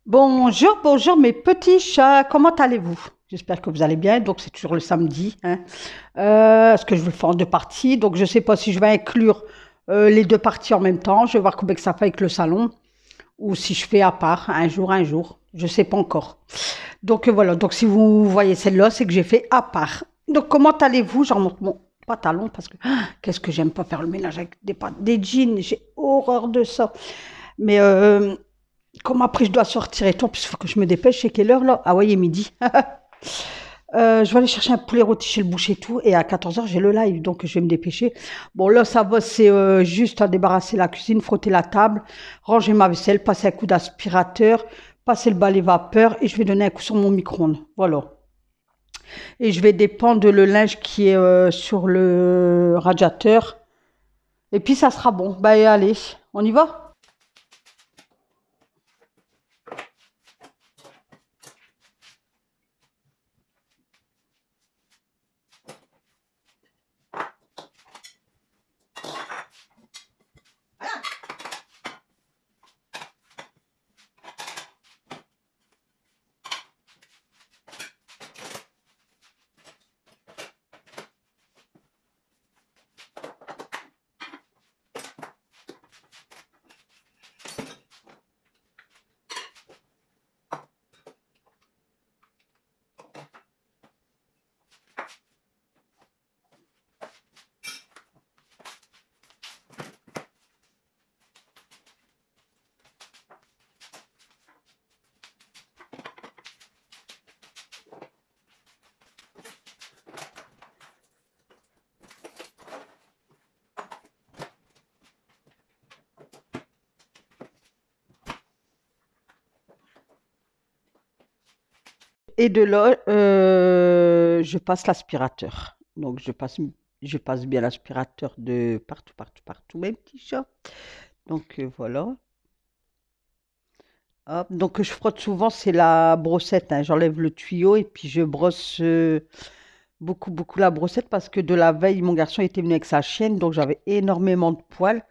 Bonjour, bonjour mes petits chats, comment allez-vous? J'espère que vous allez bien, donc c'est toujours le samedi, hein. Est-ce que je vais le faire en deux parties? Donc je ne sais pas si je vais inclure les deux parties en même temps, je vais voir combien que ça fait avec le salon, ou si je fais à part, un jour, je ne sais pas encore. Donc voilà, donc si vous voyez celle-là, c'est que j'ai fait à part. Donc comment allez-vous? J'en monte mon pantalon parce que qu'est-ce que j'aime pas faire le ménage avec des jeans, j'ai horreur de ça. Mais comme après je dois sortir et tout, puis il faut que je me dépêche, c'est quelle heure là? Ah ouais, il est midi. Je vais aller chercher un poulet rôti chez le boucher et tout, et à 14h j'ai le live, donc je vais me dépêcher. Bon là ça va, c'est juste à débarrasser la cuisine, frotter la table, ranger ma vaisselle, passer un coup d'aspirateur, passer le balai vapeur, et je vais donner un coup sur mon micro-ondes. Voilà. Et je vais dépendre le linge qui est sur le radiateur, et puis ça sera bon. Bah allez, on y va? Et de là, je passe l'aspirateur. Donc, je passe bien l'aspirateur de partout, partout, partout, mes petits chats. Donc, voilà. Hop. Donc, je frotte souvent, c'est la brossette, hein. J'enlève le tuyau et puis je brosse beaucoup, beaucoup la brossette parce que de la veille, mon garçon était venu avec sa chienne, donc j'avais énormément de poils.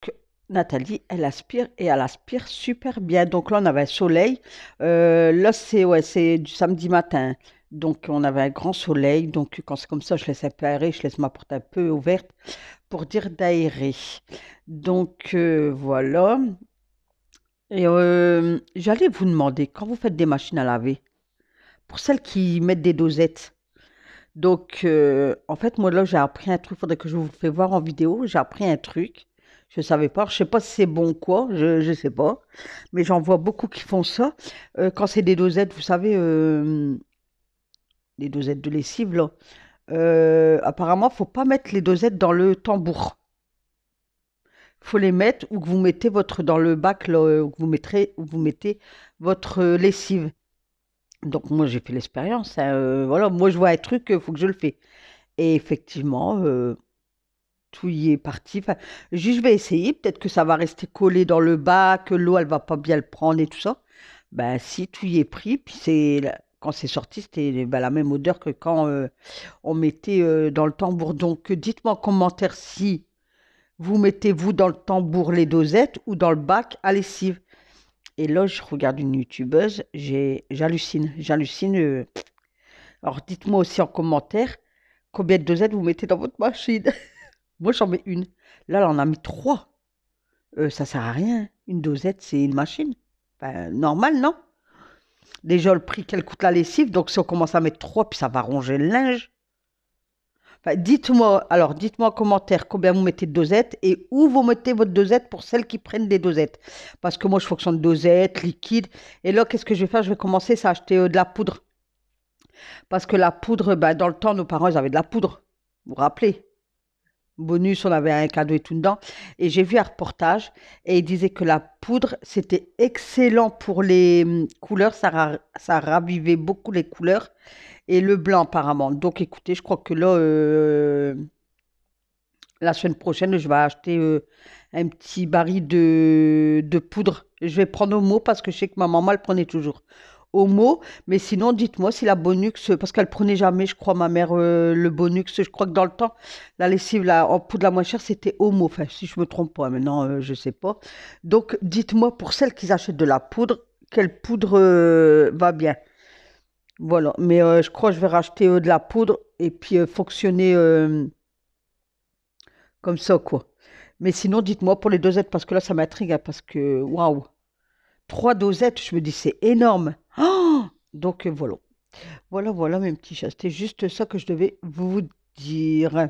Que Nathalie, elle aspire et elle aspire super bien. Donc là, on avait un soleil. Là, c'est ouais, c'est du samedi matin. Donc, on avait un grand soleil. Donc, quand c'est comme ça, je laisse un peu aérer, je laisse ma porte un peu ouverte pour dire d'aérer. Donc, voilà. Et j'allais vous demander, quand vous faites des machines à laver, pour celles qui mettent des dosettes, donc, en fait, moi, là, j'ai appris un truc, faudrait que je vous le fais voir en vidéo. J'ai appris un truc. Je savais pas. Je sais pas si c'est bon ou quoi. Je sais pas. Mais j'en vois beaucoup qui font ça. Quand c'est des dosettes, vous savez, les dosettes de lessive, là. Apparemment, faut pas mettre les dosettes dans le tambour. Faut les mettre ou que vous mettez votre dans le bac, là, où vous mettez votre lessive. Donc, moi, j'ai fait l'expérience, hein, voilà, moi, je vois un truc, il faut que je le fais. Et effectivement, tout y est parti. Enfin, juste, je vais essayer. Peut-être que ça va rester collé dans le bac, que l'eau, elle va pas bien le prendre et tout ça. Ben, si, tout y est pris. Puis quand c'est sorti, c'était ben, la même odeur que quand on mettait dans le tambour. Donc, dites-moi en commentaire si vous mettez, vous, dans le tambour les dosettes ou dans le bac à lessive. Et là, je regarde une youtubeuse, j'hallucine. J'hallucine. Alors, dites-moi aussi en commentaire combien de dosettes vous mettez dans votre machine. Moi, j'en mets une. Là, elle en a mis trois. Ça sert à rien. Une dosette, c'est une machine. Enfin, normal, non? Déjà, le prix qu'elle coûte la lessive, donc si on commence à mettre trois, puis ça va ronger le linge. Enfin, dites-moi en commentaire combien vous mettez de dosettes et où vous mettez votre dosette pour celles qui prennent des dosettes. Parce que moi, je fonctionne dosette, liquide. Et là, qu'est-ce que je vais faire? Je vais commencer à acheter de la poudre. Parce que la poudre, ben, dans le temps, nos parents, ils avaient de la poudre. Vous vous rappelez? Bonus, on avait un cadeau et tout dedans. Et j'ai vu un reportage et il disait que la poudre, c'était excellent pour les couleurs, ça ravivait beaucoup les couleurs et le blanc apparemment. Donc écoutez, je crois que là, la semaine prochaine, je vais acheter un petit baril de poudre. Je vais prendre Omo parce que je sais que ma maman, elle prenait toujours Omo. Mais sinon, dites-moi si la Bonux, parce qu'elle prenait jamais, je crois, ma mère, le Bonux. Je crois que dans le temps, la lessive en poudre la moins chère, c'était Omo. Enfin, si je me trompe pas, maintenant, je sais pas. Donc, dites-moi pour celles qui achètent de la poudre, quelle poudre va bien. Voilà, mais je crois que je vais racheter de la poudre et puis fonctionner comme ça, quoi. Mais sinon, dites-moi pour les dosettes, parce que là, ça m'intrigue, hein, parce que, waouh, 3 dosettes, je me dis, c'est énorme. Oh, donc, voilà. Voilà, voilà, mes petits chats. C'était juste ça que je devais vous dire.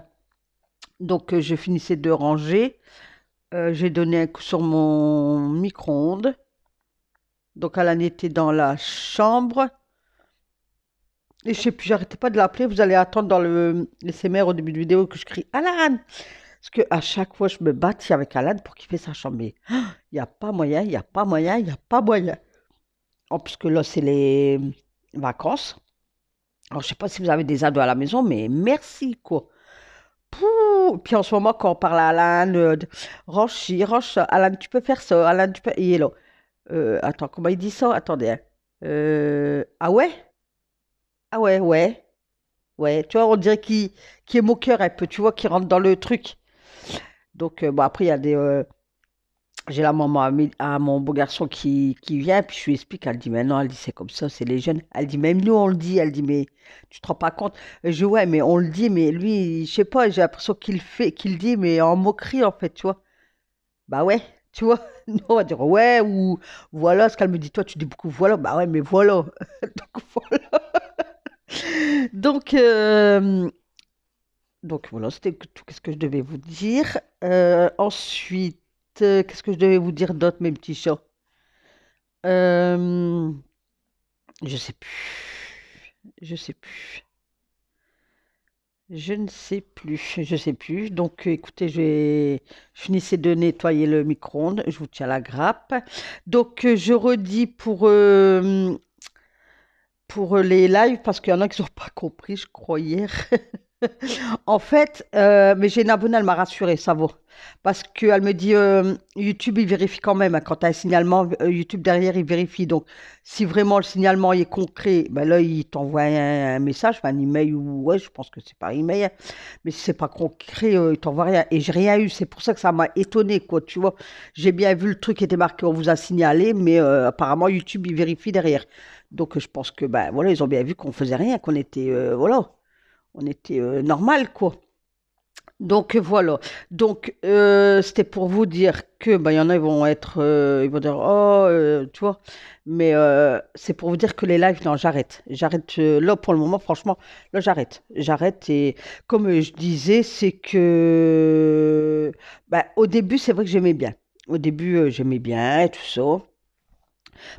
Donc, je finissais de ranger. J'ai donné un coup sur mon micro-ondes. Donc, Alan était dans la chambre. Et je sais plus, j'arrêtais pas de l'appeler. Vous allez attendre dans le SMR au début de vidéo que je crie Alan. Parce que à chaque fois, je me bats avec Alan pour qu'il fasse sa chambre. Mais il n'y a pas moyen, il n'y a pas moyen, il n'y a pas moyen. En plus que là, c'est les vacances. Alors, je sais pas si vous avez des ados à la maison, mais merci, quoi. Pouh. Puis en ce moment, quand on parle à Alan, range ci, range ça. Alan, tu peux faire ça. Alan, tu peux. Il est là. Attends, comment il dit ça? Attendez, hein. Ah ouais? Ah ouais, ouais. Ouais. Tu vois, on dirait qu'il est moqueur un peu, tu vois, qu'il rentre dans le truc. Donc, bon, après, il y a des. J'ai la maman à mon beau garçon qui vient, puis je lui explique, elle dit, mais non, elle dit, c'est comme ça, c'est les jeunes. Elle dit, même nous, on le dit, elle dit, mais tu te rends pas compte. Je dis, ouais, mais on le dit, mais lui, je sais pas, j'ai l'impression qu'il fait, qu'il dit, mais en moquerie, en fait, tu vois. Bah ouais, tu vois. Nous, on va dire, ouais, ou voilà, ce qu'elle me dit, toi, tu dis beaucoup, voilà, bah ouais, mais voilà. Donc, voilà. Donc, euh, donc voilà, c'était tout ce que je devais vous dire. Ensuite, qu'est-ce que je devais vous dire d'autre, mes petits chats? Euh, je sais plus. Je sais plus. Je ne sais plus. Je sais plus. Donc, écoutez, je finissais de nettoyer le micro-ondes. Je vous tiens la grappe. Donc, je redis pour les lives, parce qu'il y en a qui n'ont pas compris, je crois, hier. En fait, mais j'ai une abonnée, elle m'a rassurée, ça vaut. Parce qu'elle me dit, YouTube, il vérifie quand même, hein. Quand tu as un signalement, YouTube derrière, il vérifie. Donc, si vraiment le signalement est concret, ben là, il t'envoie un message, enfin, un email ou ouais, je pense que c'est par email, hein. Mais si c'est pas concret, il t'envoie rien. Et j'ai rien eu. C'est pour ça que ça m'a étonné, quoi. Tu vois, j'ai bien vu le truc qui était marqué, on vous a signalé, mais apparemment, YouTube, il vérifie derrière. Donc, je pense que, ben voilà, ils ont bien vu qu'on faisait rien, qu'on était, voilà, on était normal, quoi. Donc voilà. Donc c'était pour vous dire que ben, il y en a, ils vont être, ils vont dire oh, tu vois. Mais c'est pour vous dire que les lives, non, j'arrête. J'arrête là pour le moment, franchement, là j'arrête. J'arrête et comme je disais, c'est que ben, au début, c'est vrai que j'aimais bien. Au début, j'aimais bien et tout ça.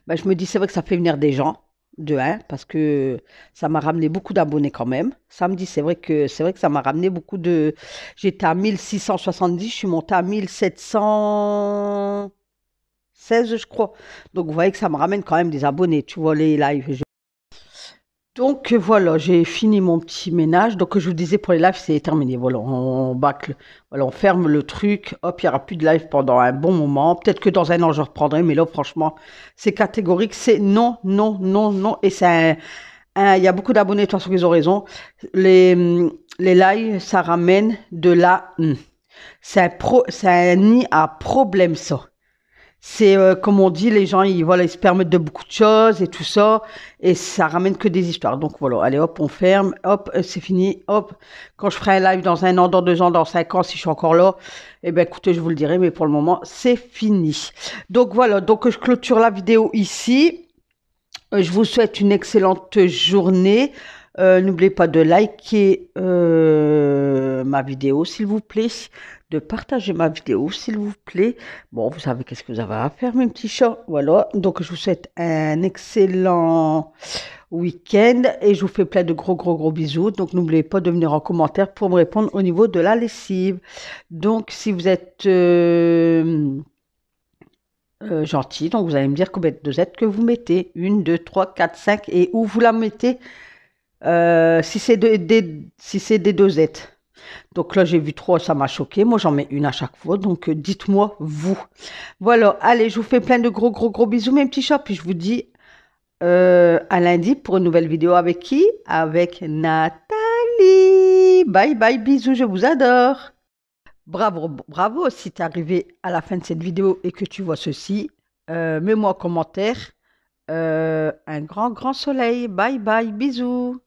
Bah, je me dis, c'est vrai que ça fait venir des gens, de un, parce que ça m'a ramené beaucoup d'abonnés quand même. Samedi, c'est vrai que ça m'a ramené beaucoup de. J'étais à 1670, je suis montée à 1716, je crois. Donc, vous voyez que ça me ramène quand même des abonnés, tu vois, les lives. Donc voilà, j'ai fini mon petit ménage. Donc je vous disais pour les lives, c'est terminé. Voilà, on bâcle, voilà, on ferme le truc. Hop, il n'y aura plus de live pendant un bon moment. Peut-être que dans un an, je reprendrai, mais là, franchement, c'est catégorique. C'est non, non, non, non. Et il y a beaucoup d'abonnés, de toute façon, ils ont raison. Les lives, ça ramène de la. C'est un nid à problème, ça. C'est comme on dit, les gens voilà, ils se permettent de beaucoup de choses et tout ça, et ça ramène que des histoires. Donc voilà, allez hop, on ferme, hop, c'est fini, hop. Quand je ferai un live dans un an, dans 2 ans, dans 5 ans, si je suis encore là, eh bien écoutez, je vous le dirai, mais pour le moment, c'est fini. Donc voilà, donc je clôture la vidéo ici. Je vous souhaite une excellente journée. N'oubliez pas de liker ma vidéo, s'il vous plaît, de partager ma vidéo, s'il vous plaît. Bon, vous savez qu'est-ce que vous avez à faire, mes petits chats. Voilà, donc je vous souhaite un excellent week-end et je vous fais plein de gros, gros, gros bisous. Donc, n'oubliez pas de venir en commentaire pour me répondre au niveau de la lessive. Donc, si vous êtes gentil, donc vous allez me dire combien de dosettes que vous mettez. 1, 2, 3, 4, 5 et où vous la mettez. Si c'est si c'est des dosettes. Donc là, j'ai vu 3, ça m'a choqué. Moi, j'en mets une à chaque fois. Donc, dites-moi, vous. Voilà, allez, je vous fais plein de gros, gros, gros bisous, mes petits chats. Puis je vous dis à lundi pour une nouvelle vidéo avec qui? Avec Nathalie. Bye, bye, bisous, je vous adore. Bravo, bravo, si tu es arrivé à la fin de cette vidéo et que tu vois ceci, mets-moi en commentaire. Un grand, grand soleil. Bye bye, bisous.